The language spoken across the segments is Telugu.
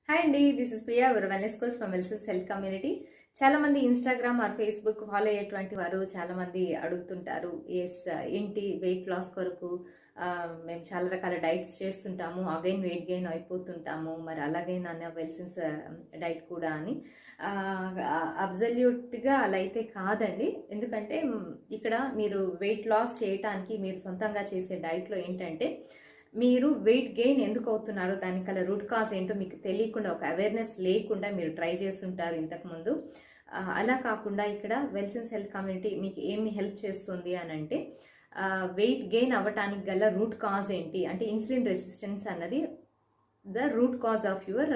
హాయ్ అండి, this is Priya, your wellness coach from Welses health community. చాలా మంది ఇన్స్టాగ్రామ్ ఆర్ ఫేస్బుక్ ఫాలో అయ్యేటువంటి వారు చాలా మంది అడుగుతుంటారు, ఏంటి వెయిట్ లాస్ కొరకు మేము చాలా రకాల డైట్స్ చేస్తుంటాము, అగైన్ వెయిట్ గెయిన్ అయిపోతుంటాము, మరి అలాగే నాన్న వెల్సెన్స్ డైట్ కూడా అని. అబ్జల్యూట్గా అలా అయితే కాదండి. ఎందుకంటే ఇక్కడ మీరు వెయిట్ లాస్ చేయటానికి మీరు సొంతంగా చేసే డైట్లో ఏంటంటే, మీరు వెయిట్ గెయిన్ ఎందుకు అవుతున్నారో దానికల రూట్ కాజ్ ఏంటో మీకు తెలియకుండా, ఒక అవేర్నెస్ లేకుండా మీరు ట్రై చేస్తుంటారు ఇంతకుముందు. అలా కాకుండా ఇక్కడ వెల్సెన్స్ హెల్త్ కమ్యూనిటీ మీకు ఏమి హెల్ప్ చేస్తుంది అని అంటే, వెయిట్ గెయిన్ అవ్వటానికి గల రూట్ కాజ్ ఏంటి అంటే, ఇన్సులిన్ రెసిస్టెన్స్ అన్నది the root cause of your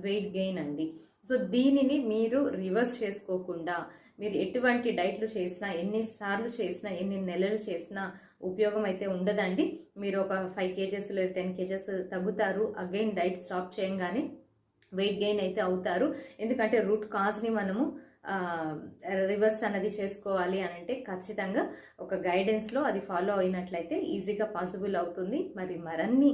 weight gain అండి. సో దీనిని మీరు రివర్స్ చేసుకోకుండా, మీరు ఎటువంటి డైట్లు చేసినా, ఎన్నిసార్లు చేసినా, ఎన్ని నెలలు చేసినా ఉపయోగం అయితే ఉండదండి. మీరు ఒక 5 kgs లేదా 10 kgs తగ్గుతారు, అగైన్ డైట్ స్టాప్ చేయంగానే వెయిట్ గెయిన్ అయితే అవుతారు. ఎందుకంటే రూట్ కాజ్ని మనము రివర్స్ అన్నది చేసుకోవాలి అని అంటే ఖచ్చితంగా ఒక గైడెన్స్లో అది ఫాలో అయినట్లయితే ఈజీగా పాసిబుల్ అవుతుంది. మరి మరన్ని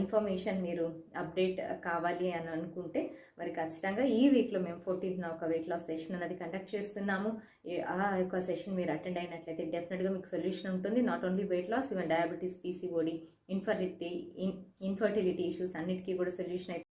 ఇన్ఫర్మేషన్ మీరు అప్డేట్ కావాలి అని అనుకుంటే మరి ఖచ్చితంగా ఈ వీక్లో మేము 14th ఒక వెయిట్ లాస్ సెషన్ అనేది కండక్ట్ చేస్తున్నాము. ఆ యొక్క సెషన్ మీరు అటెండ్ అయినట్లయితే డెఫినెట్గా మీకు సొల్యూషన్ ఉంటుంది. Not only weight loss, even diabetes, PCOD, infertility issues అన్నిటికీ కూడా సొల్యూషన్ అయితే